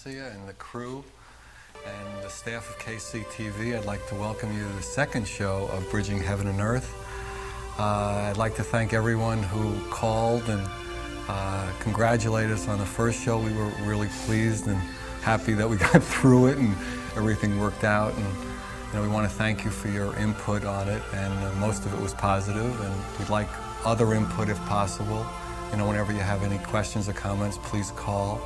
Constancia and the crew and the staff of KCTV. I'd like to welcome you to the second show of Bridging Heaven and Earth. I'd like to thank everyone who called and congratulated us on the first show. We were really pleased and happy that we got through it and everything worked out. And we want to thank you for your input on it, and most of it was positive, and we'd like other input if possible. Whenever you have any questions or comments, please call.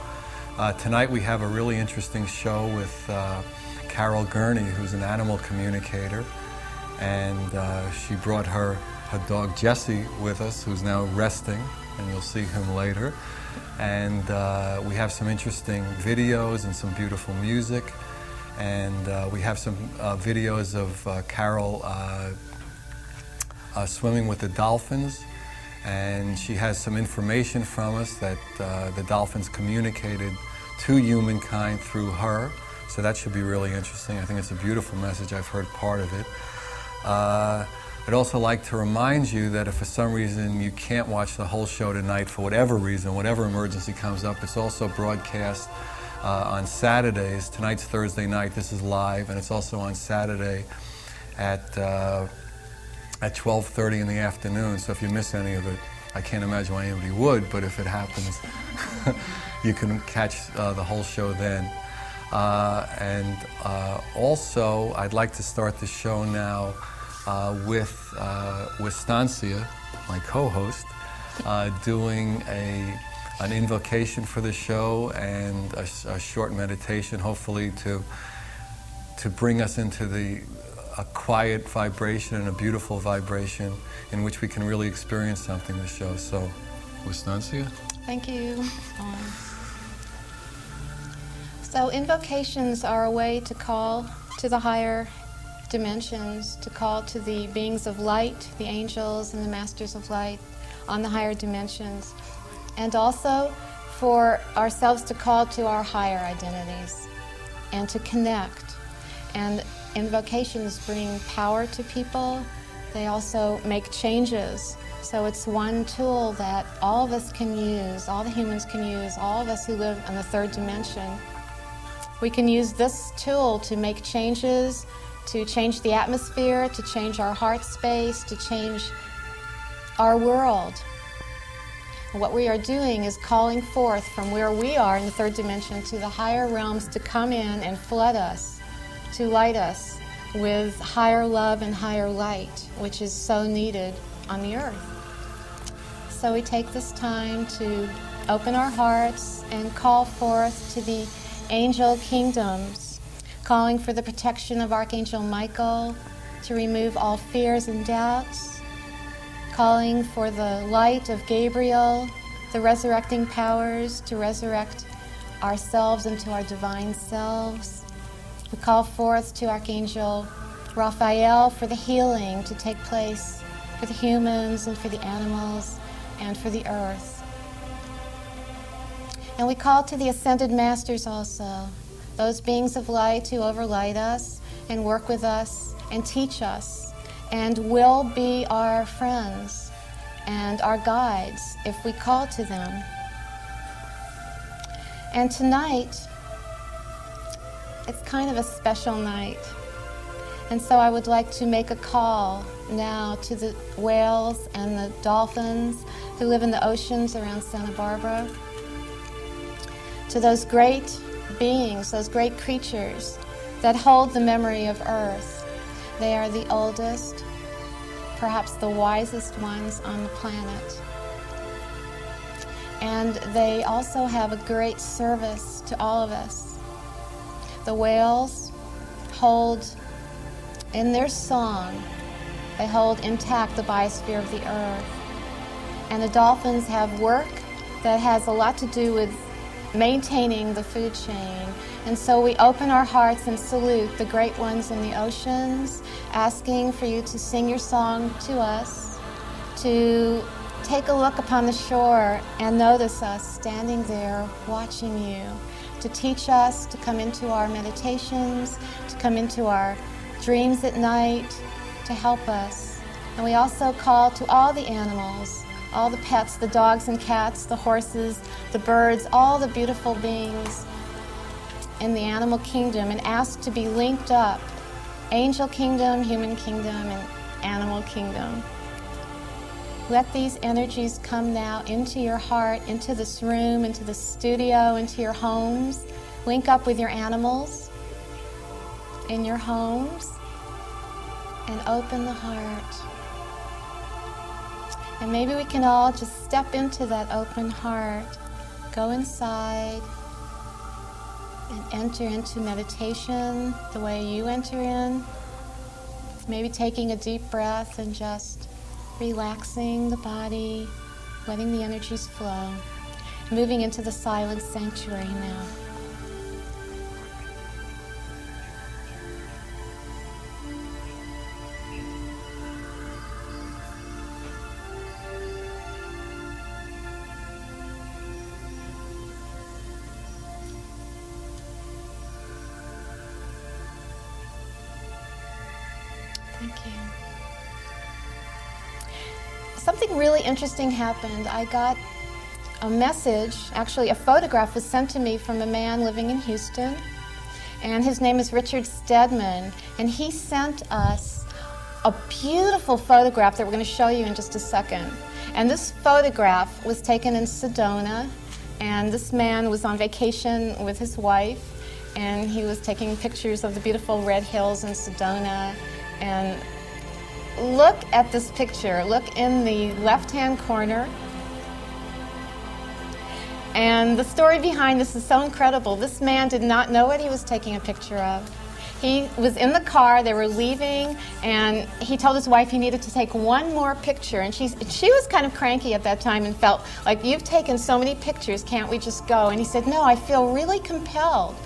Tonight we have a really interesting show with Carol Gurney, who's an animal communicator, and she brought her dog Jessie with us, who's now resting, and you'll see him later. And we have some interesting videos and some beautiful music, and we have some videos of Carol swimming with the dolphins. And she has some information from us that the dolphins communicated to humankind through her. So that should be really interesting. I think it's a beautiful message. I've heard part of it. I'd also like to remind you that if for some reason you can't watch the whole show tonight for whatever reason, whatever emergency comes up, it's also broadcast on Saturdays. Tonight's Thursday night. This is live, and it's also on Saturday at 12:30 in the afternoon, so if you miss any of it, I can't imagine why anybody would, but if it happens, you can catch the whole show then. Also, I'd like to start the show now with Stancia, my co-host, doing an invocation for the show and a short meditation, hopefully to bring us into a quiet vibration and a beautiful vibration in which we can really experience something this show. So, Stancia? Thank you. So invocations are a way to call to the higher dimensions, to call to the beings of light, the angels and the masters of light on the higher dimensions, and also for ourselves to call to our higher identities and to connect. And invocations bring power to people. They also make changes. So it's one tool that all of us can use, all the humans can use, all of us who live on the third dimension. We can use this tool to make changes, to change the atmosphere, to change our heart space, to change our world. And what we are doing is calling forth from where we are in the third dimension to the higher realms to come in and flood us, to light us with higher love and higher light, which is so needed on the earth. So we take this time to open our hearts and call forth to the angel kingdoms, calling for the protection of Archangel Michael to remove all fears and doubts, calling for the light of Gabriel, the resurrecting powers to resurrect ourselves into our divine selves. We call forth to Archangel Raphael for the healing to take place for the humans and for the animals and for the earth. And we call to the Ascended Masters also, those beings of light who overlight us and work with us and teach us and will be our friends and our guides if we call to them. And tonight, it's kind of a special night. And so I would like to make a call now to the whales and the dolphins who live in the oceans around Santa Barbara, to those great beings, those great creatures that hold the memory of Earth. They are the oldest, perhaps the wisest ones on the planet. And they also have a great service to all of us. The whales hold, in their song, they hold intact the biosphere of the earth. And the dolphins have work that has a lot to do with maintaining the food chain. And so we open our hearts and salute the great ones in the oceans, asking for you to sing your song to us, to take a look upon the shore and notice us standing there watching you, to teach us to come into our meditations, to come into our dreams at night, to help us. And we also call to all the animals, all the pets, the dogs and cats, the horses, the birds, all the beautiful beings in the animal kingdom and ask to be linked up. Angel kingdom, human kingdom, and animal kingdom. Let these energies come now into your heart, into this room, into the studio, into your homes. Link up with your animals in your homes and open the heart. And maybe we can all just step into that open heart, go inside, and enter into meditation the way you enter in. Maybe taking a deep breath and just relaxing the body, letting the energies flow. Moving into the silent sanctuary now. Thank you. Something really interesting happened. I got a message, actually a photograph was sent to me from a man living in Houston, and his name is Richard Stedman, and he sent us a beautiful photograph that we're going to show you in just a second. And this photograph was taken in Sedona, and this man was on vacation with his wife, and he was taking pictures of the beautiful red hills in Sedona. And look at this picture. Look in the left-hand corner. And the story behind this is so incredible. This man did not know what he was taking a picture of. He was in the car, they were leaving, and he told his wife he needed to take one more picture. And she was kind of cranky at that time and felt like, you've taken so many pictures, can't we just go? And he said, no, I feel really compelled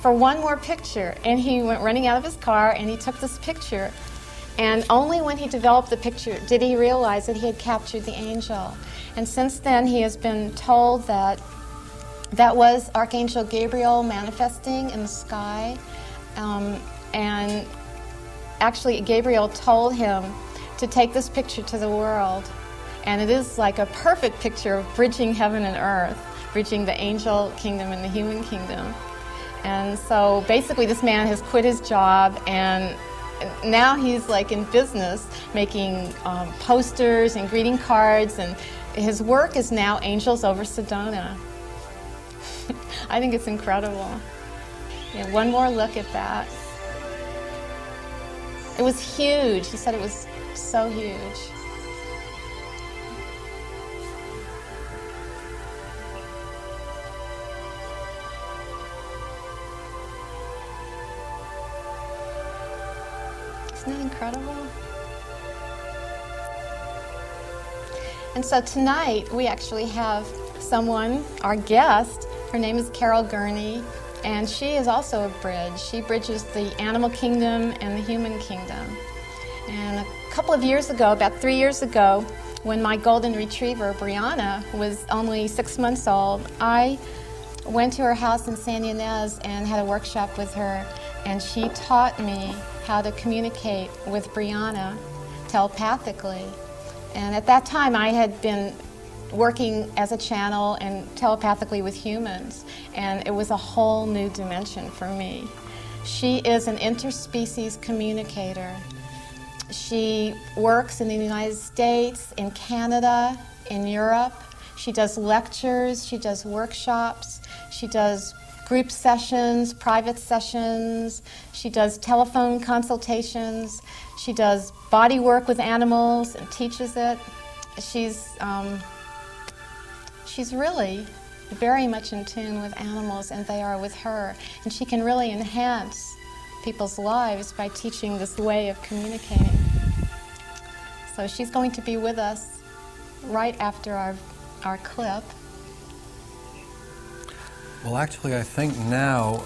for one more picture. And he went running out of his car and he took this picture. And only when he developed the picture did he realize that he had captured the angel. And since then he has been told that that was Archangel Gabriel manifesting in the sky. And actually Gabriel told him to take this picture to the world. And it is like a perfect picture of bridging heaven and earth, bridging the angel kingdom and the human kingdom. And so basically this man has quit his job, and now he's like in business making posters and greeting cards, and his work is now Angels Over Sedona. I think it's incredible. Yeah, one more look at that. It was huge. He said it was so huge. Isn't that incredible? And so tonight we actually have someone, our guest. Her name is Carol Gurney, and she is also a bridge. She bridges the animal kingdom and the human kingdom. And a couple of years ago, about 3 years ago, when my golden retriever, Brianna, was only 6 months old, I went to her house in San Ynez and had a workshop with her, and she taught me how to communicate with Brianna telepathically. And at that time I had been working as a channel and telepathically with humans, and it was a whole new dimension for me. She is an interspecies communicator. She works in the United States, in Canada, in Europe. She does lectures, she does workshops, she does group sessions, private sessions, she does telephone consultations, she does body work with animals and teaches it. She's really very much in tune with animals, and they are with her. And she can really enhance people's lives by teaching this way of communicating. So she's going to be with us right after our clip. Well, actually, I think now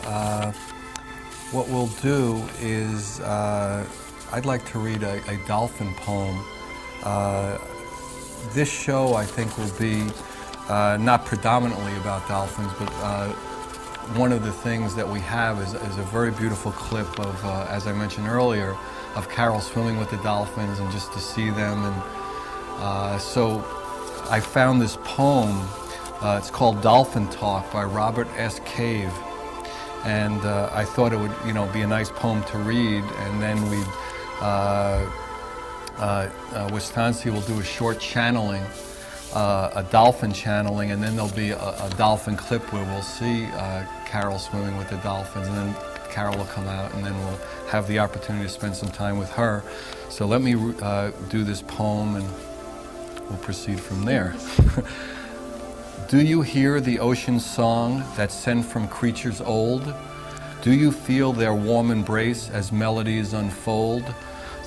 what we'll do is I'd like to read a dolphin poem. This show, I think, will be not predominantly about dolphins, but one of the things that we have is a very beautiful clip of, as I mentioned earlier, of Carol swimming with the dolphins and just to see them. And so I found this poem. It's called Dolphin Talk by Robert S. Cave. And I thought it would, be a nice poem to read, and then we'd, Wistansi will do a short channeling, a dolphin channeling, and then there'll be a dolphin clip where we'll see Carol swimming with the dolphins, and then Carol will come out, and then we'll have the opportunity to spend some time with her. So let me do this poem, and we'll proceed from there. Do you hear the ocean's song that's sent from creatures old? Do you feel their warm embrace as melodies unfold?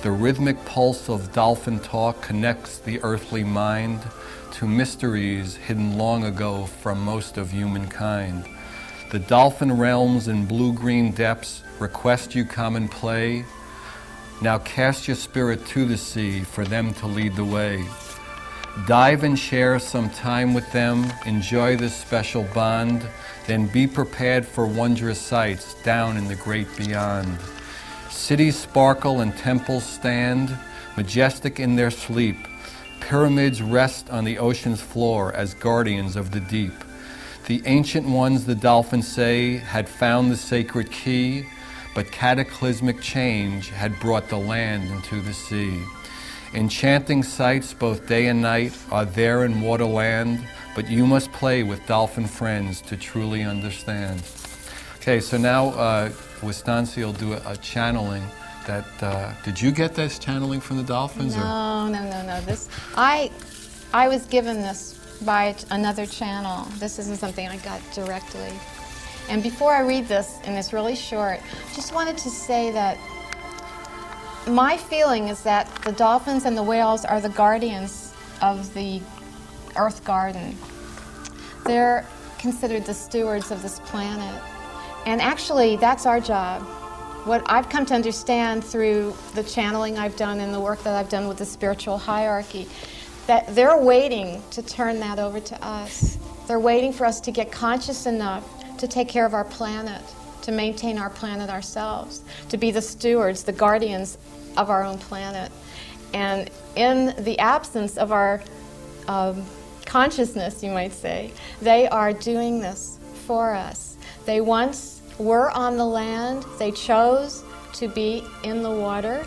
The rhythmic pulse of dolphin talk connects the earthly mind to mysteries hidden long ago from most of humankind. The dolphin realms in blue-green depths request you come and play. Now cast your spirit to the sea for them to lead the way. Dive and share some time with them, enjoy this special bond, then be prepared for wondrous sights down in the great beyond. Cities sparkle and temples stand, majestic in their sleep. Pyramids rest on the ocean's floor as guardians of the deep. The ancient ones, the dolphins say, had found the sacred key, but cataclysmic change had brought the land into the sea. Enchanting sights both day and night are there in waterland, but you must play with dolphin friends to truly understand. Okay, so now Wistansi will do a channeling that, did you get this channeling from the dolphins? No. This, I was given this by another channel. This isn't something I got directly. And before I read this, and it's really short, just wanted to say that my feeling is that the dolphins and the whales are the guardians of the Earth Garden. They're considered the stewards of this planet. And actually, that's our job. What I've come to understand through the channeling I've done and the work that I've done with the spiritual hierarchy, that they're waiting to turn that over to us. They're waiting for us to get conscious enough to take care of our planet, to maintain our planet ourselves, to be the stewards, the guardians of our own planet. And in the absence of our consciousness, you might say, they are doing this for us. They once were on the land, they chose to be in the water,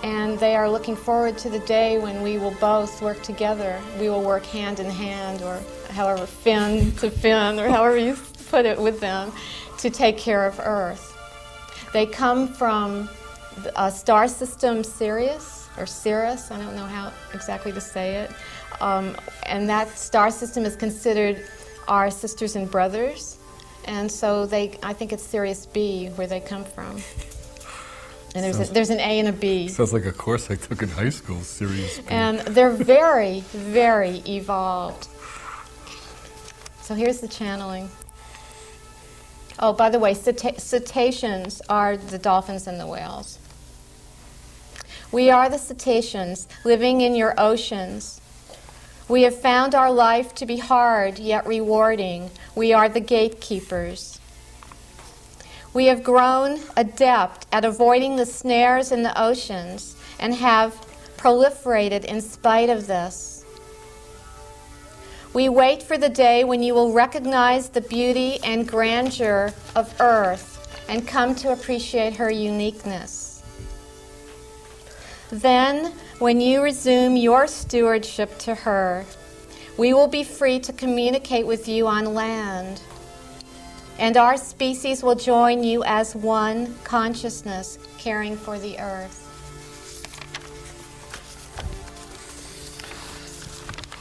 and they are looking forward to the day when we will both work together. We will work hand in hand, or however, fin to fin, or however you put it with them, to take care of Earth. They come from a star system Sirius, or Cirrus, I don't know how exactly to say it, and that star system is considered our sisters and brothers, and so I think it's Sirius B where they come from. And there's an A and a B. Sounds like a course I took in high school, Sirius B. And they're very, very evolved. So here's the channeling. Oh, by the way, cetaceans are the dolphins and the whales. We are the cetaceans living in your oceans. We have found our life to be hard yet rewarding. We are the gatekeepers. We have grown adept at avoiding the snares in the oceans and have proliferated in spite of this. We wait for the day when you will recognize the beauty and grandeur of Earth and come to appreciate her uniqueness. Then, when you resume your stewardship to her, we will be free to communicate with you on land. And our species will join you as one consciousness caring for the Earth.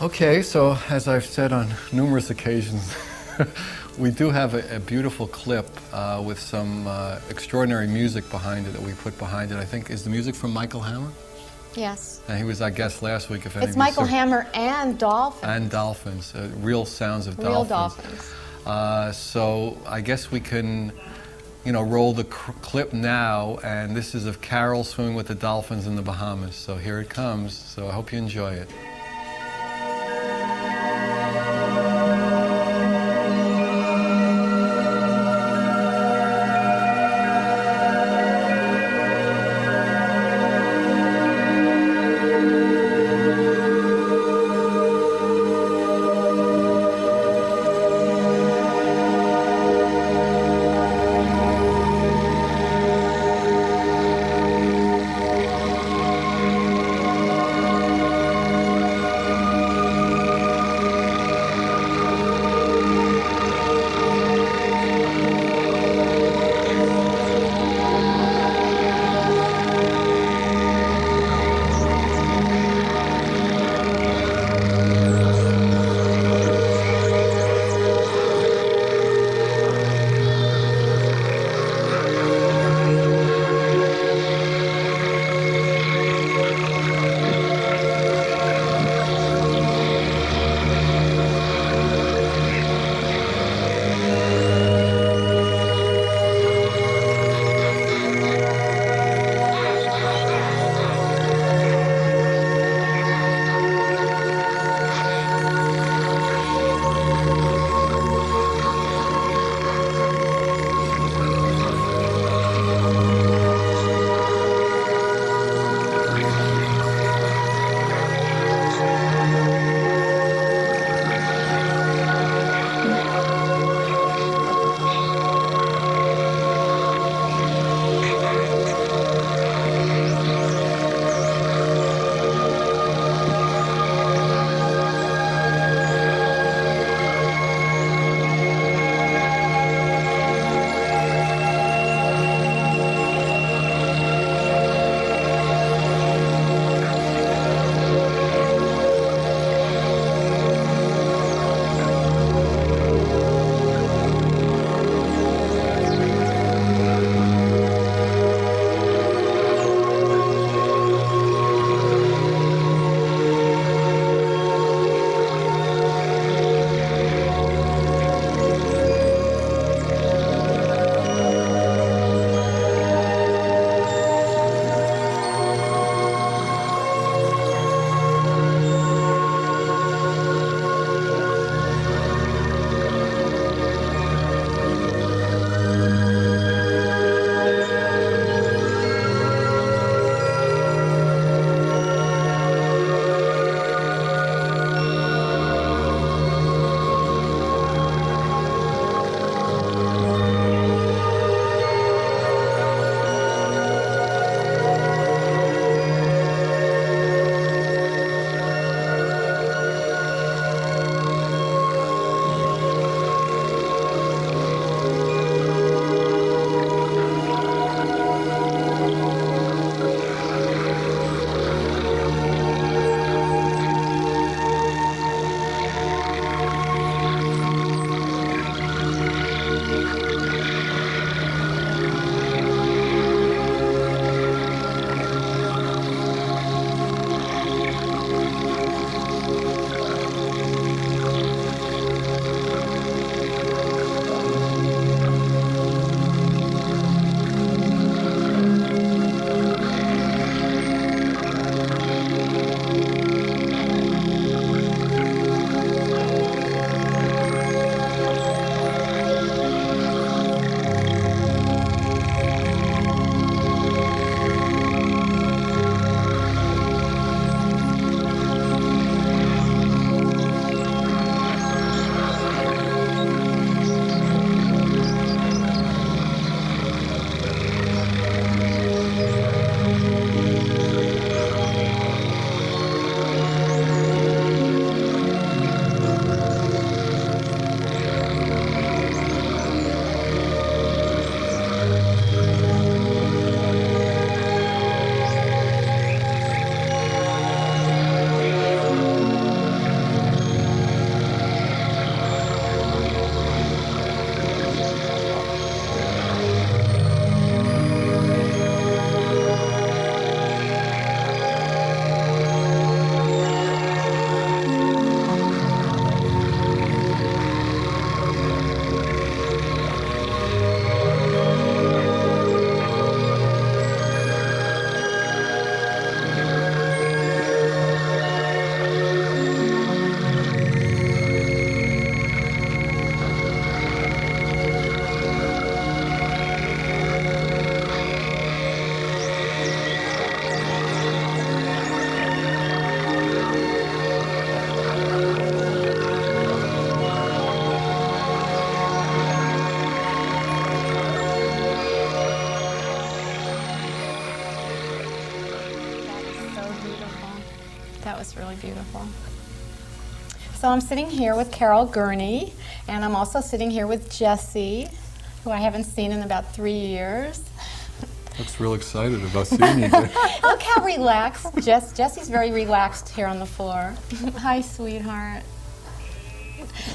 Okay, so as I've said on numerous occasions, we do have a beautiful clip with some extraordinary music behind it that we put behind it. I think, is the music from Michael Hammer? Yes. And he was our guest last week. If any It's Michael Hammer and Dolphins. And dolphins, real sounds of Real dolphins. dolphins. So I guess we can, roll the clip now, and this is of Carol swimming with the dolphins in the Bahamas. So here it comes. So I hope you enjoy it. That was really beautiful. So I'm sitting here with Carol Gurney, and I'm also sitting here with Jessie, who I haven't seen in about 3 years. Looks real excited about seeing you again. Look how relaxed. Jessie's very relaxed here on the floor. Hi, sweetheart.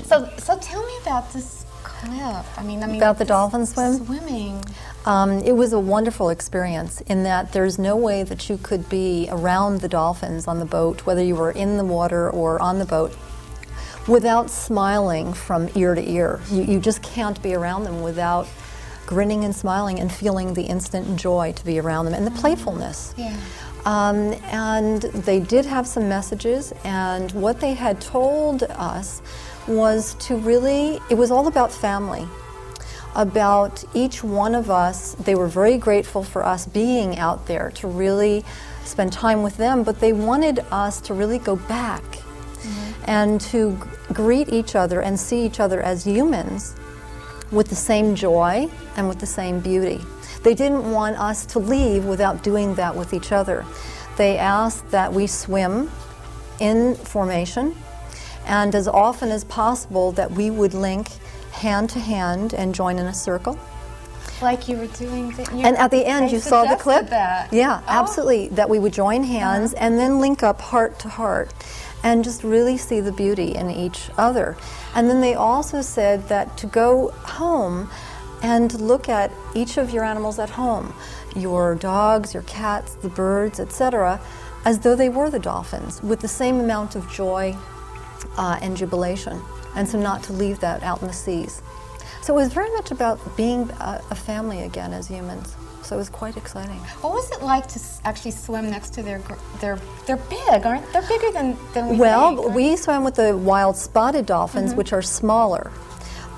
So tell me about this clip. I mean about the dolphin swim? Swimming. It was a wonderful experience in that there's no way that you could be around the dolphins on the boat, whether you were in the water or on the boat, without smiling from ear to ear. You just can't be around them without grinning and smiling and feeling the instant joy to be around them and the playfulness. Yeah. And they did have some messages, and what they had told us was to really, it was all about family, about each one of us. They were very grateful for us being out there to really spend time with them, but they wanted us to really go back and to greet each other and see each other as humans with the same joy and with the same beauty. They didn't want us to leave without doing that with each other. They asked that we swim in formation, and as often as possible that we would link hand to hand and join in a circle. Like you were doing. And at the end, you saw the clip? That. Yeah, absolutely. That we would join hands and then link up heart to heart and just really see the beauty in each other. And then they also said that to go home and look at each of your animals at home, your dogs, your cats, the birds, etc., as though they were the dolphins, with the same amount of joy and jubilation. And so not to leave that out in the seas. So it was very much about being a family again as humans. So it was quite exciting. What was it like to actually swim next to they're big, aren't they? They're bigger than we Well, think, right? we swam with the wild spotted dolphins, which are smaller.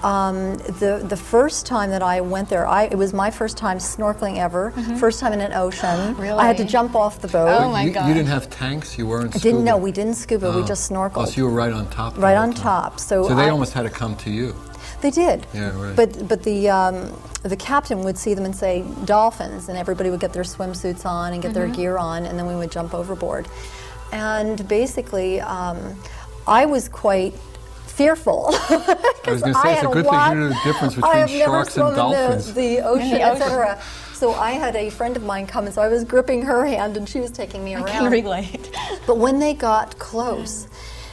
The first time that I went there, it was my first time snorkeling ever, first time in an ocean. Really? I had to jump off the boat. Oh my God. You didn't have tanks? You weren't I scuba? didn't know, we didn't scuba, we just snorkeled. Oh, so you were right on top. Right on top. So they almost had to come to you. They did. Yeah, right. But the captain would see them and say, dolphins, and everybody would get their swimsuits on and get their gear on, and then we would jump overboard. And basically, I was quite fearful. I was going to say, it's a good thing you knew the difference between sharks and dolphins. In the ocean, etc. So I had a friend of mine come, and so I was gripping her hand, and she was taking me around. I can relate. But when they got close,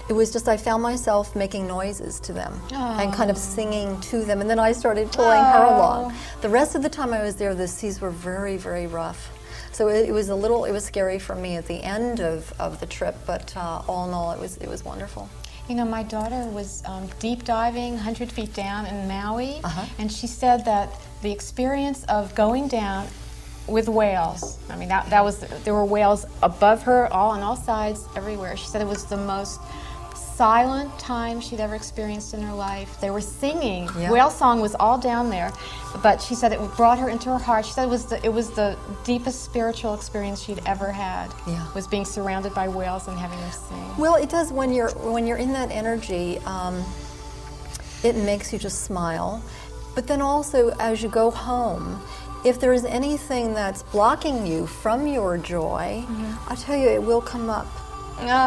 it was just I found myself making noises to them and kind of singing to them, and then I started pulling her along. The rest of the time I was there, the seas were very, very rough. So it was scary for me at the end of the trip, but all in all, it was wonderful. You know, my daughter was deep diving 100 feet down in Maui, and she said that the experience of going down with whales, I mean, there were whales above her, all on all sides, everywhere. She said it was the most silent time she'd ever experienced in her life. They were singing. Yeah. Whale song was all down there, but she said it brought her into her heart. She said it was the deepest spiritual experience she'd ever had. Yeah. Was being surrounded by whales and having them sing. Well, it does when you're in that energy. It makes you just smile, but then also as you go home, if there is anything that's blocking you from your joy, I tell you, it will come up.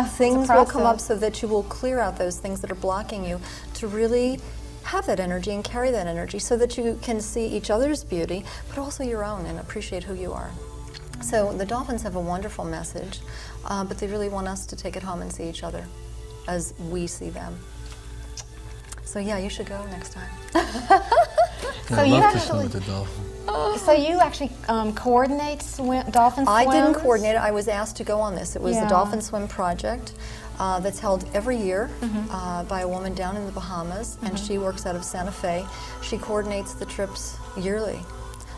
Things will come up so that you will clear out those things that are blocking you to really have that energy and carry that energy so that you can see each other's beauty, but also your own and appreciate who you are. So the dolphins have a wonderful message, but they really want us to take it home and see each other as we see them. So yeah, you should go next time. I'd love to swim with the dolphin. So you actually coordinate dolphin swims? I didn't coordinate it. I was asked to go on this. It was the Yeah. Dolphin Swim Project that's held every year by a woman down in the Bahamas, and she works out of Santa Fe. She coordinates the trips yearly,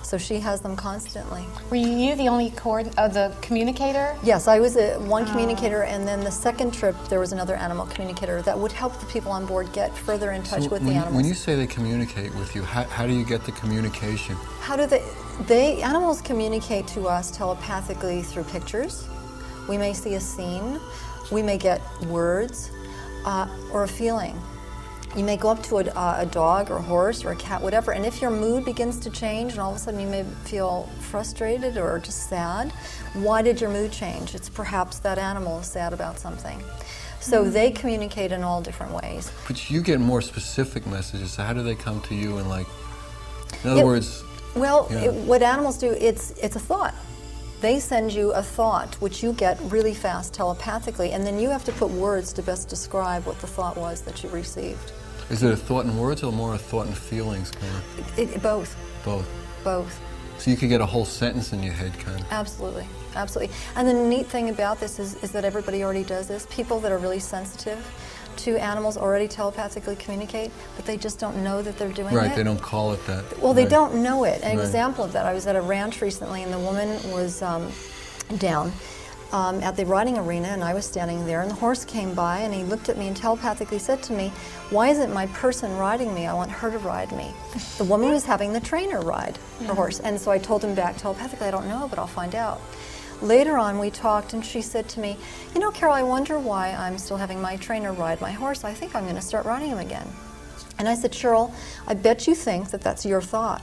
so she has them constantly. Were you the only the communicator? Yes, I was one communicator, and then the second trip there was another animal communicator that would help the people on board get further in touch with the animals. When you say they communicate with you, how do you get the communication? How do animals communicate to us telepathically through pictures. We may see a scene, we may get words, or a feeling. You may go up to a dog or a horse or a cat, whatever, and if your mood begins to change and all of a sudden you may feel frustrated or just sad, why did your mood change? It's perhaps that animal is sad about something. So they communicate in all different ways. But you get more specific messages. So how do they come to you and like, in other words? Well, yeah. What animals do, it's a thought. They send you a thought, which you get really fast telepathically, and then you have to put words to best describe what the thought was that you received. Is it a thought in words or more a thought in feelings kind of? Both. Both. Both. So you could get a whole sentence in your head kind of. Absolutely, absolutely. And the neat thing about this is that everybody already does this. People that are really sensitive to animals already telepathically communicate, but they just don't know that they're doing it. Right, they don't call it that. Well, they right. don't know it. An Right. example of that, I was at a ranch recently, and the woman was down at the riding arena, and I was standing there, and the horse came by, and he looked at me and telepathically said to me, "Why isn't my person riding me? I want her to ride me." The woman was having the trainer ride her horse, and so I told him back telepathically, "I don't know, but I'll find out." Later on, we talked, and she said to me, "You know, Carol, I wonder why I'm still having my trainer ride my horse. I think I'm going to start riding him again." And I said, "Cheryl, I bet you think that that's your thought."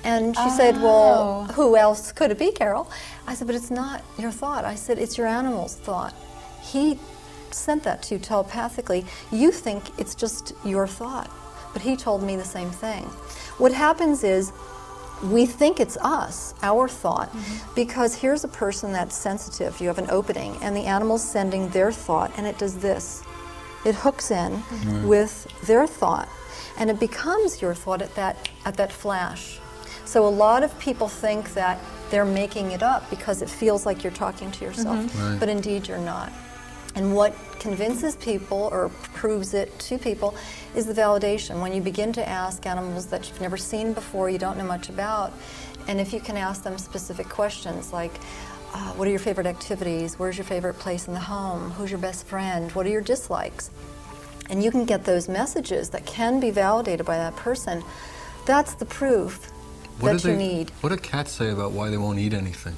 And she said, "Well, who else could it be, Carol?" I said, "But it's not your thought." I said, "It's your animal's thought. He sent that to you telepathically. You think it's just your thought." But he told me the same thing. What happens is we think it's us, our thought, because here's a person that's sensitive. You have an opening, and the animal's sending their thought, and it does this. It hooks in with their thought, and it becomes your thought at that flash. So a lot of people think that they're making it up because it feels like you're talking to yourself, Right. but indeed you're not. And what convinces people or proves it to people is the validation. When you begin to ask animals that you've never seen before, you don't know much about, and if you can ask them specific questions like, what are your favorite activities? Where's your favorite place in the home? Who's your best friend? What are your dislikes? And you can get those messages that can be validated by that person. That's the proof that you need. What do cats say about why they won't eat anything?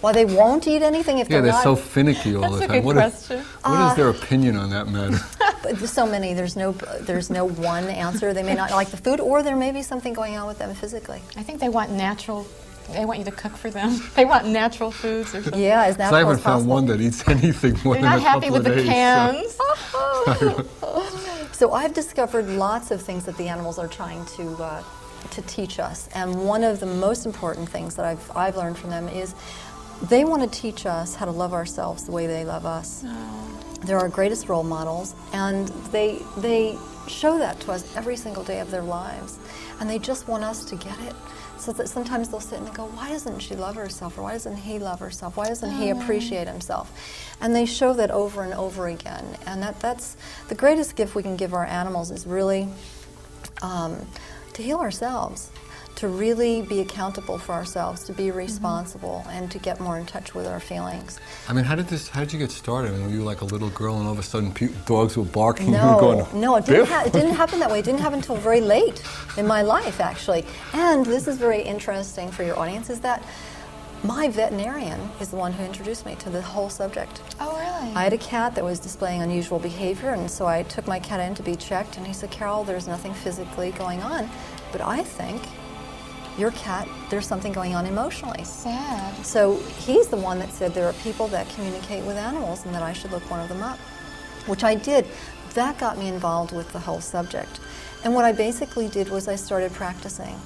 Why they won't eat anything if Yeah, they're they're not? so finicky all the That's a time. good What question. is their opinion on that matter? But there's so many. There's no one answer. They may not like the food, or there may be something going on with them physically. I think they want natural. They want you to cook for them. They want natural foods or something. Yeah, as So natural I haven't as found possible. one that eats anything more They're than not a happy couple with of the days. cans. So I've discovered lots of things that the animals are trying to teach us, and one of the most important things that I've learned from them is they want to teach us how to love ourselves the way they love us. They're our greatest role models, and they show that to us every single day of their lives, and they just want us to get it. So that sometimes they'll sit and they go, "Why doesn't she love herself?" Or "Why doesn't he love herself? Why doesn't he appreciate himself?" And they show that over and over again. And that's the greatest gift we can give our animals, is really to heal ourselves, to really be accountable for ourselves, to be responsible, and to get more in touch with our feelings. I mean, how did you get started? I mean, were you like a little girl and all of a sudden dogs were barking and you were going, No, it didn't happen that way. It didn't happen until very late in my life, actually. And this is very interesting for your audience, is that my veterinarian is the one who introduced me to the whole subject. Oh, really? I had a cat that was displaying unusual behavior, and so I took my cat in to be checked, and he said, "Carol, there's nothing physically going on, but I think your cat, there's something going on emotionally." Sad. So he's the one that said there are people that communicate with animals and that I should look one of them up, which I did. That got me involved with the whole subject. And what I basically did was I started practicing.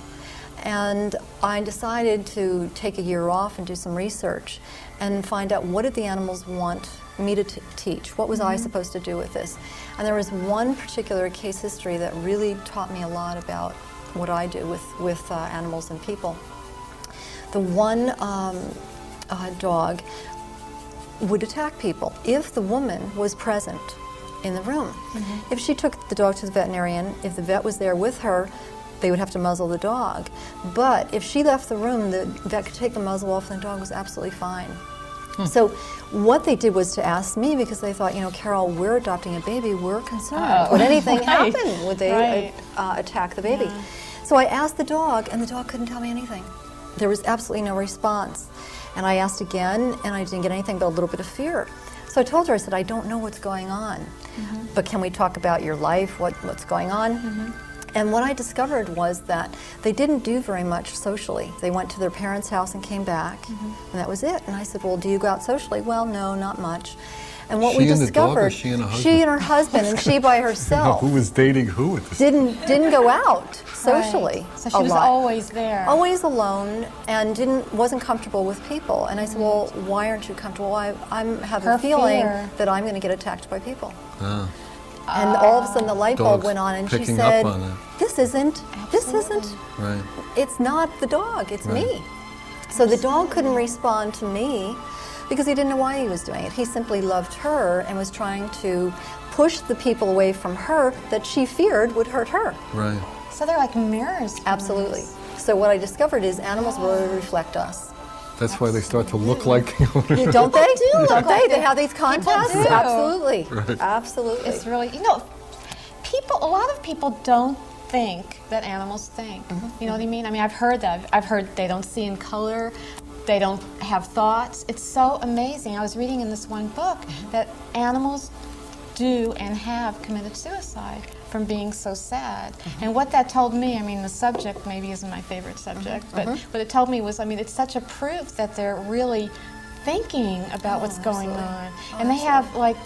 And I decided to take a year off and do some research and find out, what did the animals want me to teach? What was I supposed to do with this? And there was one particular case history that really taught me a lot about what I do with animals and people. The one dog would attack people if the woman was present in the room. If she took the dog to the veterinarian, if the vet was there with her, they would have to muzzle the dog. But if she left the room, the vet could take the muzzle off and the dog was absolutely fine. So what they did was to ask me, because they thought, Carol, we're adopting a baby, we're concerned. Would anything happen? Would they attack the baby? Yeah. So I asked the dog, and the dog couldn't tell me anything. There was absolutely no response. And I asked again, and I didn't get anything but a little bit of fear. So I told her, I said, I don't know what's going on, but can we talk about your life, what's going on? And what I discovered was that they didn't do very much socially. They went to their parents' house and came back, and that was it. And I said, well, do you go out socially? Well, no, not much. And what we She and the dog, or discovered, she and her husband? she and her husband, and she by herself, Who was dating who at this? didn't go out socially. Right. So she a was lot. always there. Always alone, and wasn't comfortable with people. And I said, well, why aren't you comfortable? I have Her a feeling fear. that I'm going to get attacked by people. Ah, And all of a sudden the light bulb Dogs went on, and she picking said, up on it. this isn't, right. it's not the dog, it's Right. me. So the dog couldn't respond to me because he didn't know why he was doing it. He simply loved her and was trying to push the people away from her that she feared would hurt her. Right. So they're like mirrors. for Absolutely. us. So what I discovered is animals really reflect us. That's why they start to look like the owner. Don't they? do look Don't like they? They it. have these contests? do. Absolutely. Right. Absolutely. It's really, a lot of people don't think that animals think. You know what I mean? I mean, I've heard that. I've heard they don't see in color, they don't have thoughts. It's so amazing. I was reading in this one book that animals do and have committed suicide from being so sad. And what that told me, I mean, the subject maybe isn't my favorite subject, but what it told me was, I mean, it's such a proof that they're really thinking about what's going on. And they have, like,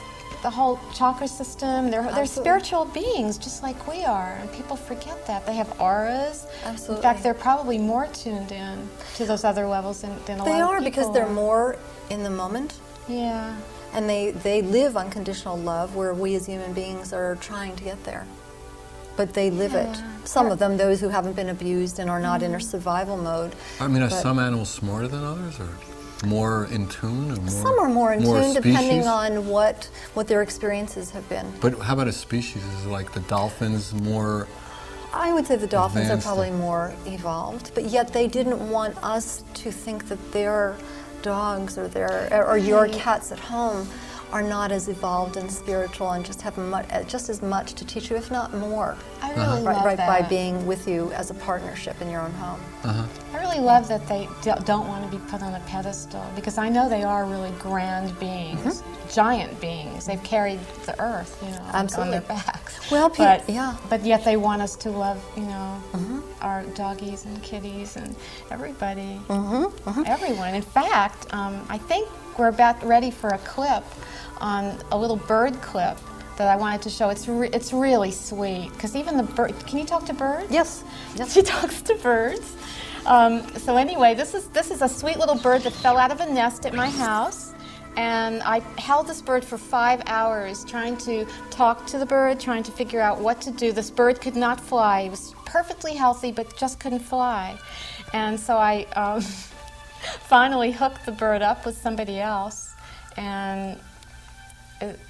the whole chakra system. They're Absolutely. spiritual beings, just like we are, and people forget that. They have auras. Absolutely. In fact, they're probably more tuned in to those other levels than a lot They of are people because they're more in the moment. Yeah. And they live unconditional love where we as human beings are trying to get there. But they live it. Some of them, those who haven't been abused and are not in a survival mode. I mean, are But- some animals smarter than others, or more in tune, or more? Some are more in tune depending species? on what their experiences have been. But how about a species? Is it like the dolphins more? I would say the dolphins are Advanced. probably more evolved, but yet they didn't want us to think that their dogs or your cats at home are not as evolved and spiritual and just have just as much to teach you, if not more. I really love Right, that. by being with you as a partnership in your own home. I really love that they don't want to be put on a pedestal, because I know they are really grand beings, giant beings. They've carried the earth, like, Absolutely. on their backs. Well, but, yeah. But yet they want us to love, our doggies and kitties and everybody, everyone. In fact, I think we're about ready for a clip on a little bird clip that I wanted to show. It's really sweet, because even the bird. Can you talk to birds? Yes. She talks to birds. So anyway, this is a sweet little bird that fell out of a nest at my house, and I held this bird for 5 hours trying to talk to the bird, trying to figure out what to do. This bird could not fly. It was perfectly healthy, but just couldn't fly. And so I finally hooked the bird up with somebody else, and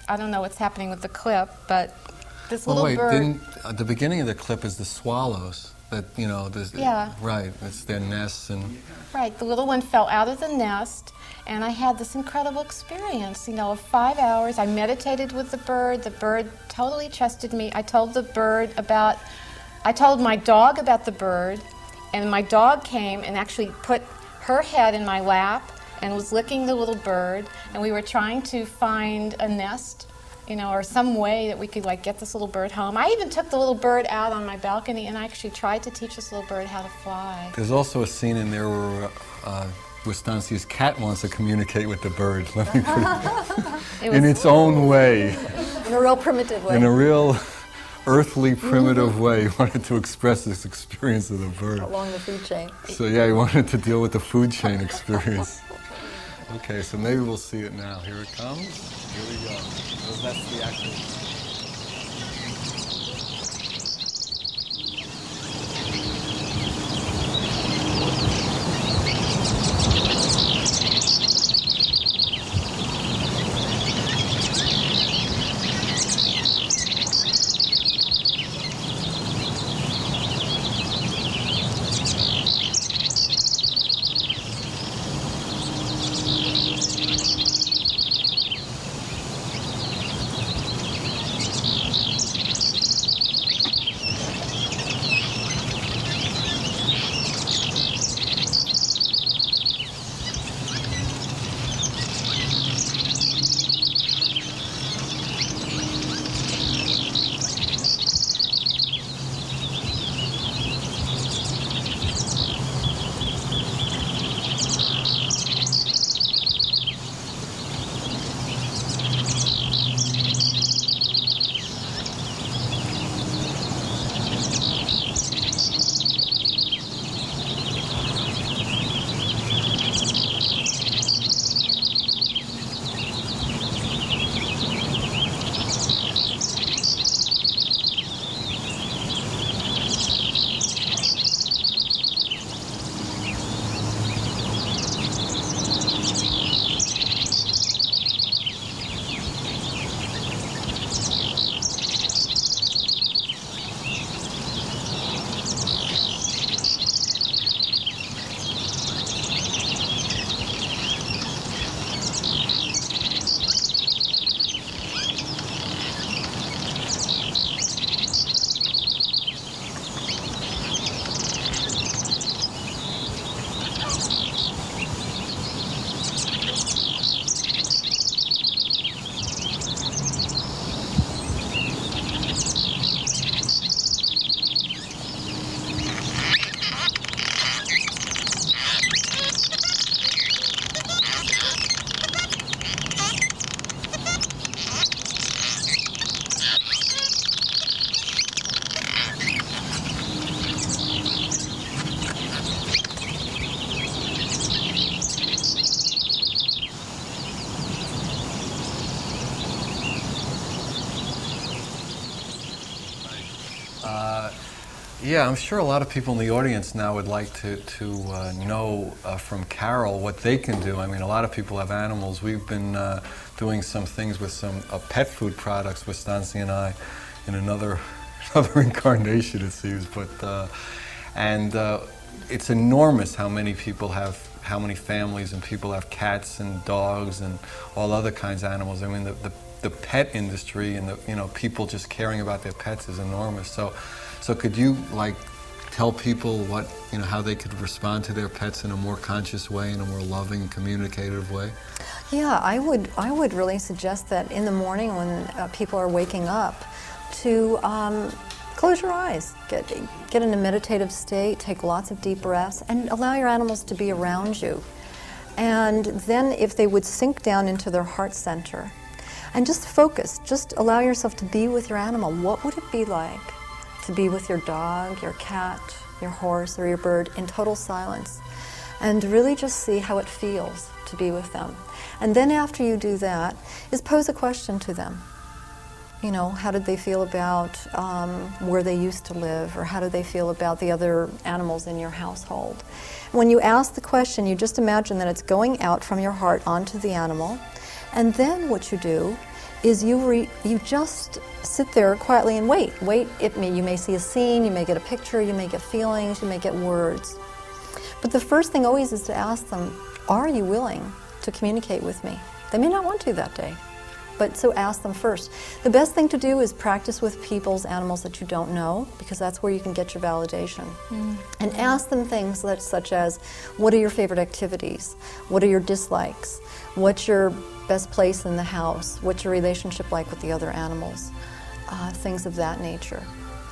I don't know what's happening with the clip, but this Oh little wait, bird. at the beginning of the clip is the swallows. That Yeah. Right, it's their nests and. Right, the little one fell out of the nest, and I had this incredible experience, of 5 hours. I meditated with the bird. The bird totally trusted me. I told my dog about the bird, and my dog came and actually put her head in my lap and was licking the little bird, and we were trying to find a nest, or some way that we could get this little bird home. I even took the little bird out on my balcony, and I actually tried to teach this little bird how to fly. There's also a scene in there where Wistancia's cat wants to communicate with the bird. Let me put it in its own way, In a real primitive way. in a real earthly, primitive way. He wanted to express this experience of the bird. Along the food chain. So yeah, he wanted to deal with the food chain experience. Okay, so maybe we'll see it now. Here it comes. Here we go. So that's the actual. Yeah, I'm sure a lot of people in the audience now would like to know from Carol what they can do. I mean, a lot of people have animals. We've been doing some things with some pet food products with Stancy and I in another incarnation, it seems. But it's enormous how many people have, how many families and people have cats and dogs and all other kinds of animals. I mean, the pet industry and people just caring about their pets is enormous. So could you tell people what, how they could respond to their pets in a more conscious way, in a more loving and communicative way? Yeah, I would really suggest that in the morning when people are waking up to close your eyes, get in a meditative state, take lots of deep breaths, and allow your animals to be around you. And then if they would sink down into their heart center and just focus, just allow yourself to be with your animal. What would it be like to be with your dog, your cat, your horse, or your bird in total silence? And really just see how it feels to be with them. And then after you do that, is pose a question to them. How did they feel about where they used to live, or how do they feel about the other animals in your household? When you ask the question, you just imagine that it's going out from your heart onto the animal, and then what you do is you just sit there quietly and wait. You may see a scene, you may get a picture, you may get feelings, you may get words. But the first thing always is to ask them, are you willing to communicate with me? They may not want to that day, but so ask them first. The best thing to do is practice with people's animals that you don't know, because that's where you can get your validation. And ask them things such as, what are your favorite activities? What are your dislikes? What's your best place in the house? What's your relationship like with the other animals? Things of that nature.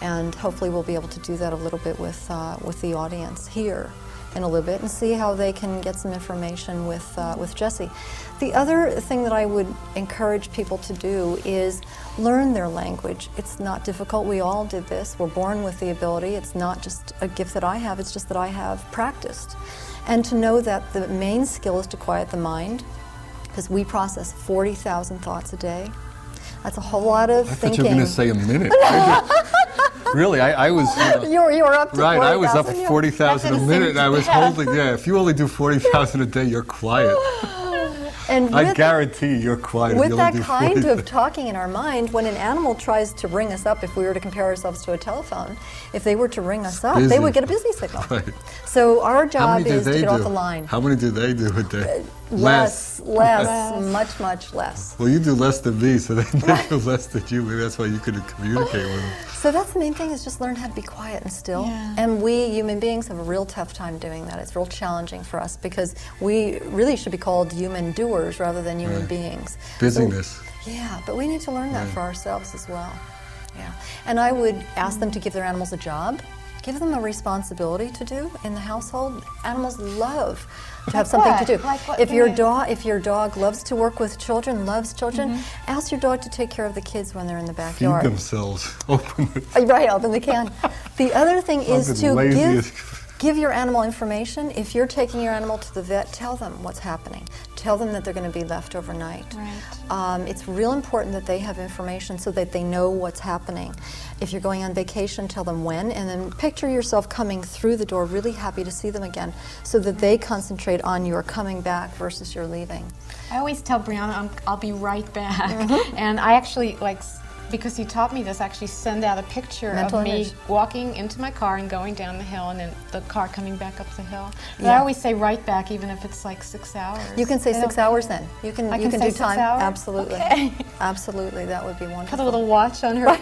And hopefully we'll be able to do that a little bit with the audience here in a little bit, and see how they can get some information with Jessie. The other thing that I would encourage people to do is learn their language. It's not difficult. We all did this. We're born with the ability. It's not just a gift that I have, it's just that I have practiced. And to know that the main skill is to quiet the mind, because we process 40,000 thoughts a day. That's a whole lot of thinking. I thought you were going to say a minute. Really, I was... You were up to 40,000. Right, I was up 40,000 a minute, and I was holding, if you only do 40,000 a day, you're quiet. And I guarantee you're quiet. With that kind of talking in our mind, when an animal tries to ring us up, if we were to compare ourselves to a telephone, if they were to ring us up, they would get a busy signal. Right. So our job is to get off the line. How many do they do a day? Less, much less. Well, you do less than me, so they do less than you. Maybe that's why you couldn't communicate with them. So that's the main thing, is just learn how to be quiet and still. Yeah. And we human beings have a real tough time doing that. It's real challenging for us, because we really should be called human doers rather than human beings. Busyness. So, but we need to learn that for ourselves as well. Yeah. And I would ask them to give their animals a job. Give them a responsibility to do in the household. Animals love to have something to do. If your dog loves to work with children, loves children, ask your dog to take care of the kids when they're in the backyard. Feed themselves. Open it. Right, open the can. The other thing is to give your animal information. If you're taking your animal to the vet, tell them what's happening. Tell them that they're going to be left overnight. Right. It's real important that they have information so that they know what's happening. If you're going on vacation, tell them when, and then picture yourself coming through the door, really happy to see them again, so that they concentrate on your coming back versus your leaving. I always tell Brianna I'll be right back. And I actually, because you taught me this, actually send out a picture of me walking into my car and going down the hill, and then the car coming back up the hill. But I always say right back, even if it's 6 hours. You can say 6 hours then. You can say do 6 time. hours? Absolutely. Okay. Absolutely, that would be wonderful. Put a little watch on her.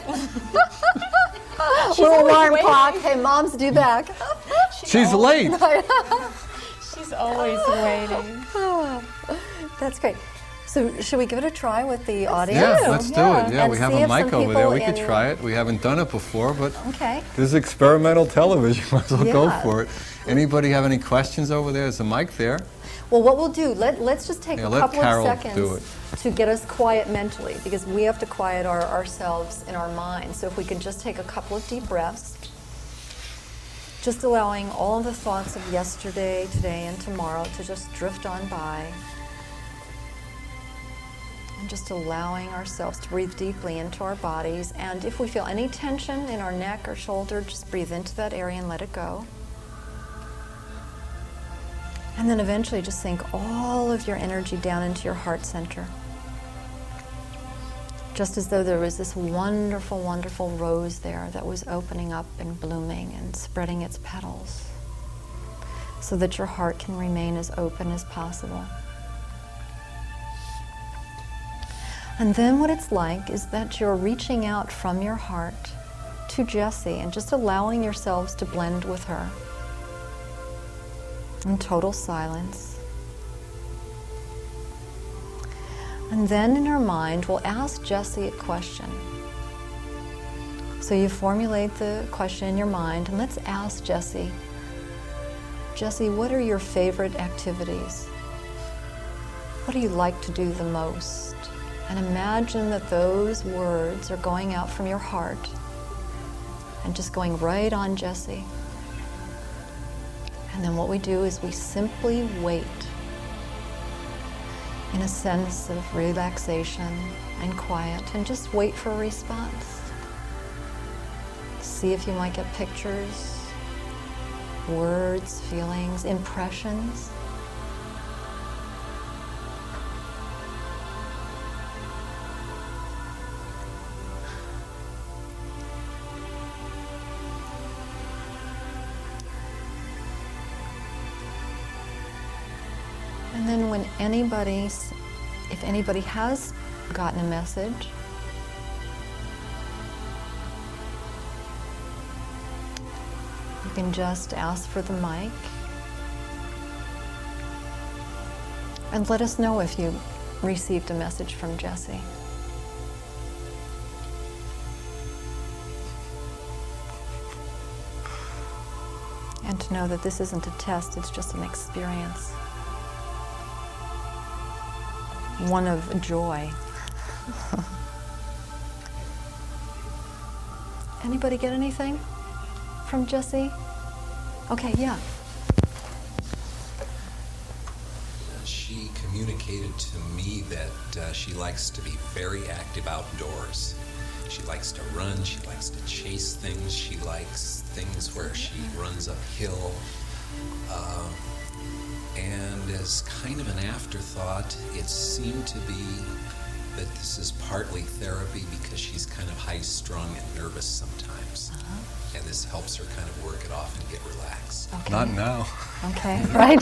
Little alarm clock. Hey, Mom's due back. She's late. She's always waiting. That's great. So should we give it a try with the audience? Yeah, let's do it. Yeah, and we have a mic over there. We could try it. We haven't done it before, but this is experimental television. Might as well go for it. Anybody have any questions over there? There's a mic there. Well, what we'll do, let's just take a couple Carol of seconds to get us quiet mentally, because we have to quiet ourselves in our mind. So if we can just take a couple of deep breaths, just allowing all of the thoughts of yesterday, today, and tomorrow to just drift on by. And just allowing ourselves to breathe deeply into our bodies. And if we feel any tension in our neck or shoulder, just breathe into that area and let it go. And then eventually just sink all of your energy down into your heart center. Just as though there was this wonderful, wonderful rose there that was opening up and blooming and spreading its petals so that your heart can remain as open as possible. And then what it's like is that you're reaching out from your heart to Jessie and just allowing yourselves to blend with her in total silence. And then in our mind, we'll ask Jessie a question. So you formulate the question in your mind, and let's ask Jessie, Jessie, what are your favorite activities? What do you like to do the most? And imagine that those words are going out from your heart and just going right on Jessie. And then what we do is we simply wait in a sense of relaxation and quiet, and just wait for a response. See if you might get pictures, words, feelings, impressions. And then when if anybody has gotten a message, you can just ask for the mic and let us know if you received a message from Jessie. And to know that this isn't a test, it's just an experience. One of joy. Anybody get anything from Jessie? Okay, yeah. She communicated to me that she likes to be very active outdoors. She likes to run, she likes to chase things, she likes things where she runs uphill. And as kind of an afterthought, it seemed to be that this is partly therapy because she's kind of high-strung and nervous sometimes. And this helps her kind of work it off and get relaxed. Okay. Not now. Okay, right.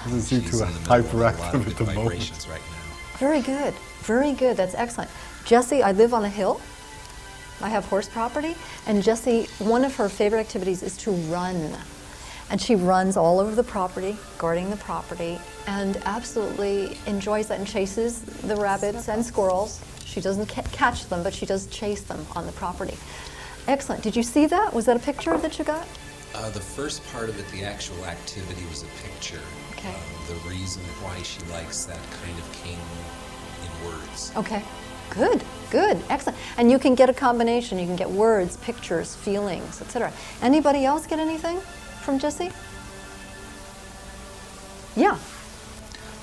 Doesn't seem She's too in the middle of a lot hyperactive of at good the moment. vibrations right now. Very good, very good. That's excellent. Jessie, I live on a hill. I have horse property. And Jessie, one of her favorite activities is to run. And she runs all over the property, guarding the property, and absolutely enjoys that and chases the rabbits and squirrels. She doesn't catch them, but she does chase them on the property. Excellent. Did you see that? Was that a picture that you got? The first part of it, the actual activity, was a picture. Okay. The reason why she likes that kind of came in words. Okay. Good, good, excellent. And you can get a combination. You can get words, pictures, feelings, etc. Anybody else get anything from Jessie? Yeah.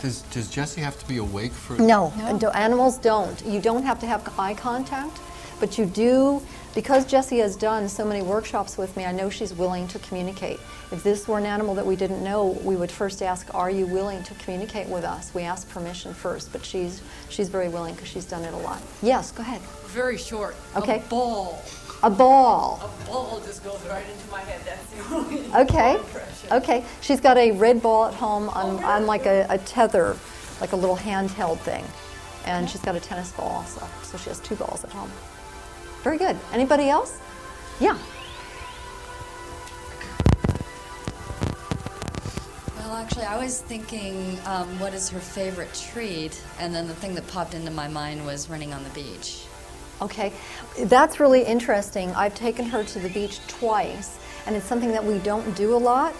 Does Jessie have to be awake for? No, animals don't. You don't have to have eye contact, but you do, because Jessie has done so many workshops with me, I know she's willing to communicate. If this were an animal that we didn't know, we would first ask, are you willing to communicate with us? We ask permission first, but she's very willing because she's done it a lot. Yes, go ahead. Very short. Okay. A ball. A ball. A ball just goes right into my head. That's the only Okay. impression. Okay. She's got a red ball at home on like a tether, like a little handheld thing. And she's got a tennis ball also. So she has two balls at home. Very good. Anybody else? Yeah. Well, actually, I was thinking, what is her favorite treat? And then the thing that popped into my mind was running on the beach. Okay. That's really interesting. I've taken her to the beach twice, and it's something that we don't do a lot.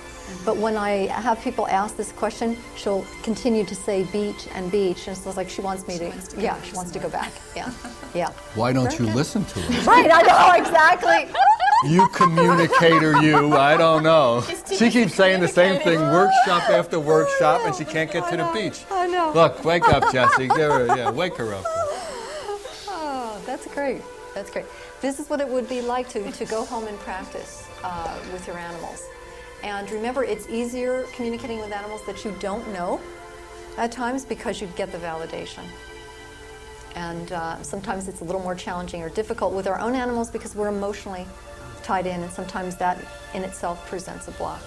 But when I have people ask this question, she'll continue to say beach and beach, and it's like she wants me to. Yeah, she wants to go back. Yeah, yeah. Why don't you listen to her? Right, I know exactly. You communicator, you. I don't know. She keeps saying the same thing, workshop after workshop, and she can't get to the beach. I know. Look, wake up, Jessie. Give her, yeah, wake her up. Oh, that's great. That's great. This is what it would be like to go home and practice with your animals. And remember, it's easier communicating with animals that you don't know at times because you get the validation. And sometimes it's a little more challenging or difficult with our own animals because we're emotionally tied in, and sometimes that in itself presents a block.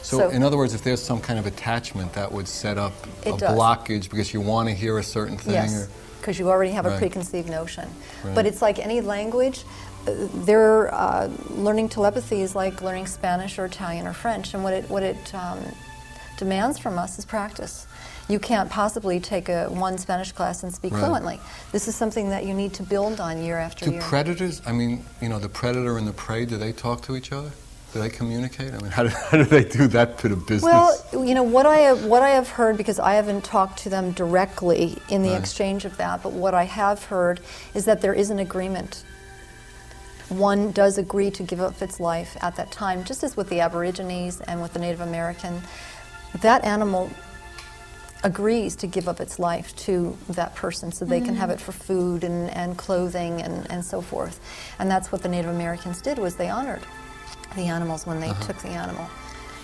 So in other words, if there's some kind of attachment, that would set up a blockage because you want to hear a certain thing? Yes, because you already have a Right. preconceived notion. Right. But it's like any language. Learning telepathy is like learning Spanish or Italian or French, and what it demands from us is practice. You can't possibly take one Spanish class and speak Right. fluently. This is something that you need to build on year after Do year. predators, I mean, you know, the predator and the prey, do they talk to each other? Do they communicate? I mean, how do they do that to the business? Well, you know, what I have heard, because I haven't talked to them directly in the Right. exchange of that, but what I have heard is that there is an agreement. One does agree to give up its life at that time, just as with the Aborigines and with the Native American. That animal agrees to give up its life to that person so they can have it for food and clothing and so forth. And that's what the Native Americans did, was they honored the animals when they took the animal.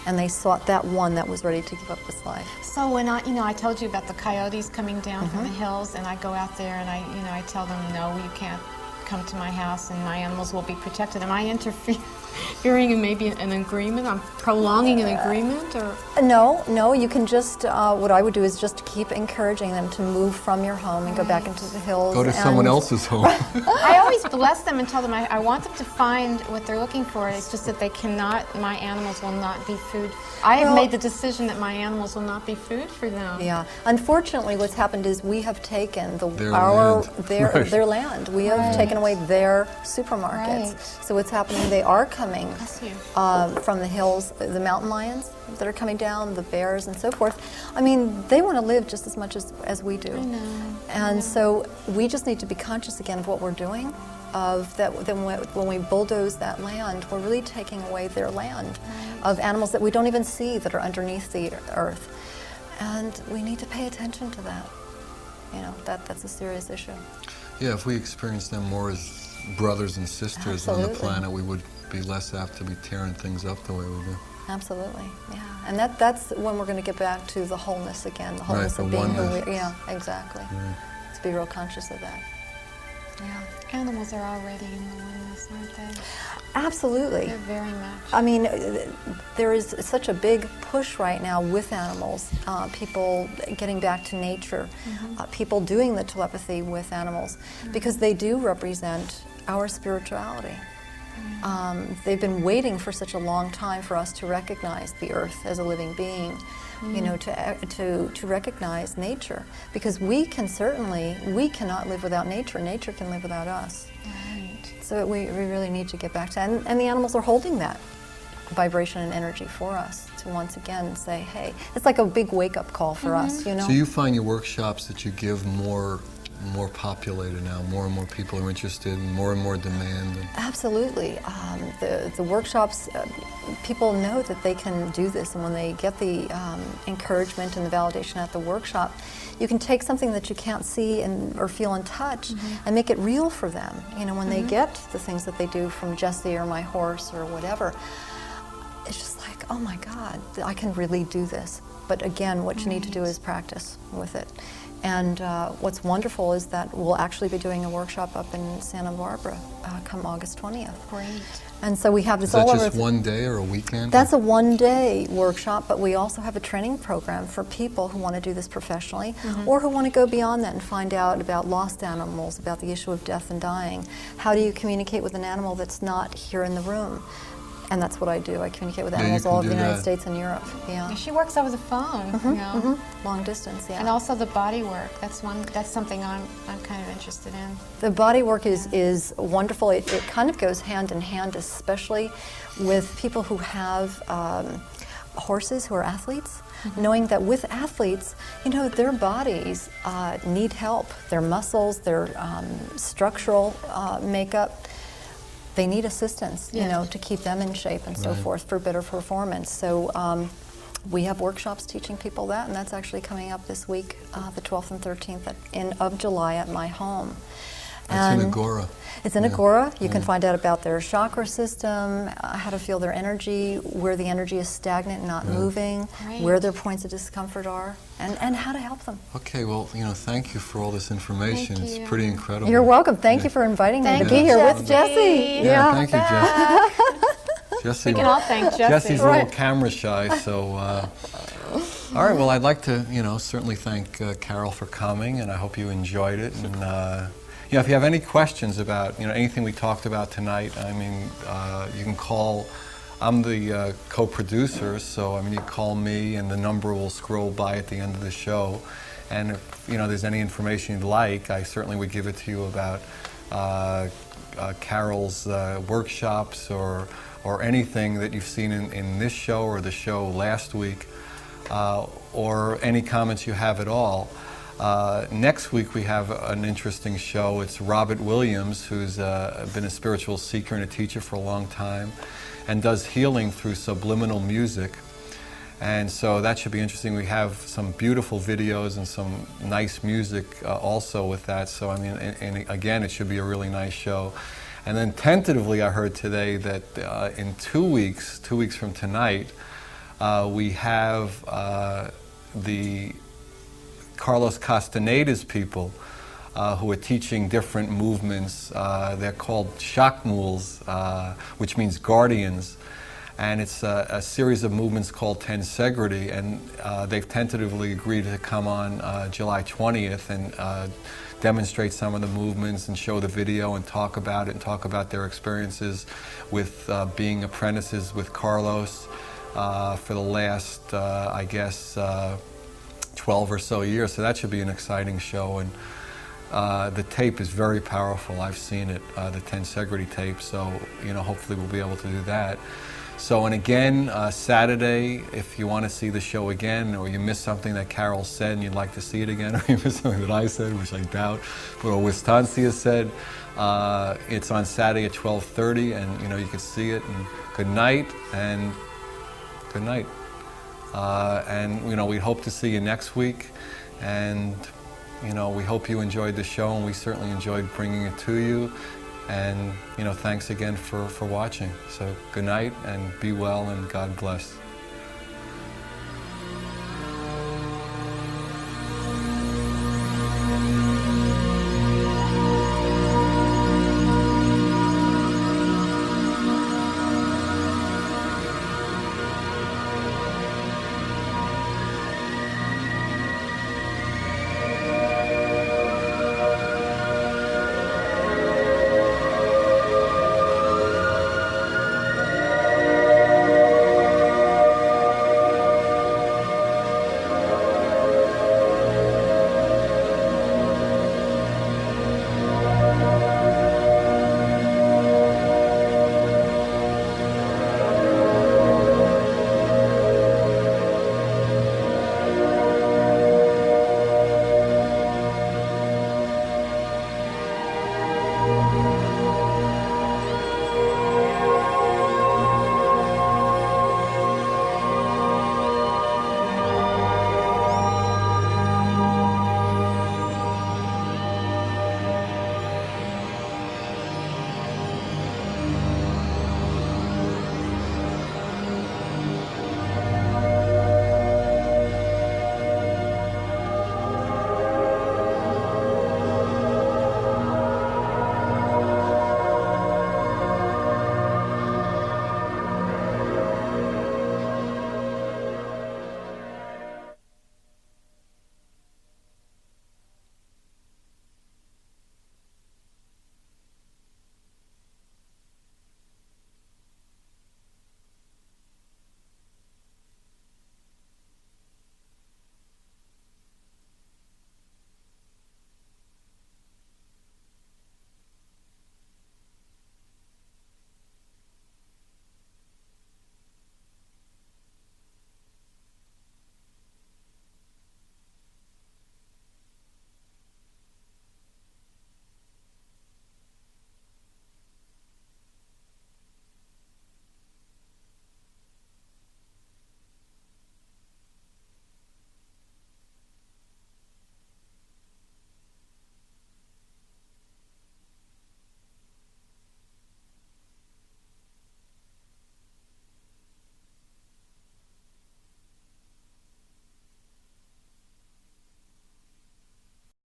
And they sought that one that was ready to give up its life. So when I told you about the coyotes coming down from the hills, and I go out there and I tell them, no, you can't come to my house and my animals will be protected. Am I interfering in maybe an agreement? I'm prolonging an agreement, or? No, you can just, what I would do is just keep encouraging them to move from your home and go back into the hills. Go to someone else's home. I always bless them and tell them I want them to find what they're looking for. It's just that my animals will not be food. I have made the decision that my animals will not be food for them. Yeah. Unfortunately, what's happened is we have taken Their land. their land. We have taken away their supermarkets. Right. So what's happening? They are coming Bless you. from the hills, the mountain lions that are coming down, the bears, and so forth. I mean, they want to live just as much as we do. I know. And so we just need to be conscious again of what we're doing. Of that, then when we bulldoze that land, we're really taking away their land of animals that we don't even see that are underneath the earth, and we need to pay attention to that. You know, that's a serious issue. Yeah, if we experience them more as brothers and sisters on the Absolutely. planet, we would be less apt to be tearing things up the way we do. Absolutely, yeah. And that's when we're going to get back to the wholeness again, the wholeness the of being who oneness. we. Yeah, exactly. To be real conscious of that. Yeah. Animals are already in the oneness, aren't they? Absolutely. They're very much. I mean, there is such a big push right now with animals, people getting back to nature, people doing the telepathy with animals, because they do represent our spirituality. They've been waiting for such a long time for us to recognize the earth as a living being, you know, to recognize nature, because we cannot live without nature. Nature can live without us. Right. So we really need to get back to, and the animals are holding that vibration and energy for us to once again say, hey, it's like a big wake-up call for us, you know? So you find your workshops that you give more populated now, more and more people are interested, and more demand. Absolutely. The workshops, people know that they can do this, and when they get the encouragement and the validation at the workshop, you can take something that you can't see or feel and touch and make it real for them. You know, when they get the things that they do from Jessie or my horse or whatever, it's just like, oh my God, I can really do this. But again, what you need to do is practice with it. And what's wonderful is that we'll actually be doing a workshop up in Santa Barbara come August 20th. Great. And so we have this Is that all over. just one day or a weekend? That's a one-day workshop, but we also have a training program for people who want to do this professionally or who want to go beyond that and find out about lost animals, about the issue of death and dying. How do you communicate with an animal that's not here in the room? And that's what I do. I communicate with Yeah, you animals can all over do the United that. States and Europe. Yeah. She works over the phone, you know. Long distance, yeah. And also the body work. That's something I'm kind of interested in. The body work is wonderful. It kind of goes hand in hand, especially with people who have horses who are athletes, knowing that with athletes, you know, their bodies need help. Their muscles, their structural makeup, they need assistance, you know, to keep them in shape and so forth for better performance. So we have workshops teaching people that, and that's actually coming up this week, the 12th and 13th of July at my home. It's in Agora. It's in Agora. You can find out about their chakra system, how to feel their energy, where the energy is stagnant and not moving, Great. where their points of discomfort are, and how to help them. Okay, well, thank you for all this information. Thank It's you. pretty incredible. You're welcome. Thank you for inviting me to Thank be you, here Jessie. with Jessie. Yeah, thank you, Jesse. Jesse, We can all thank Jessie. Jesse's a Right. little camera shy, so. All right, well, I'd like to, certainly thank Carol for coming, and I hope you enjoyed it. And, if you have any questions about, anything we talked about tonight, I mean, you can call. I'm the co-producer, so, you call me, and the number will scroll by at the end of the show. And if, there's any information you'd like, I certainly would give it to you about Carol's workshops or anything that you've seen in this show or the show last week, or any comments you have at all. Next week we have an interesting show. It's Robert Williams, who's been a spiritual seeker and a teacher for a long time and does healing through subliminal music. And so that should be interesting. We have some beautiful videos and some nice music also with that. So, and again, it should be a really nice show. And then tentatively I heard today that in 2 weeks from tonight, we have the Carlos Castaneda's people who are teaching different movements. They're called Shakmuls, which means guardians. And it's a series of movements called tensegrity, and they've tentatively agreed to come on July 20th and demonstrate some of the movements and show the video and talk about it and talk about their experiences with being apprentices with Carlos for the last, 12 or so years. So that should be an exciting show. And the tape is very powerful. I've seen it, the tensegrity tape. So, hopefully we'll be able to do that. So, and again, Saturday, if you want to see the show again, or you missed something that Carol said and you'd like to see it again, or you missed something that I said, which I doubt, but or Wistancia said, it's on Saturday at 12:30, and you can see it. And good night, and good night. And we hope to see you next week, and we hope you enjoyed the show, and we certainly enjoyed bringing it to you. And thanks again for watching. So good night, and be well, and God bless.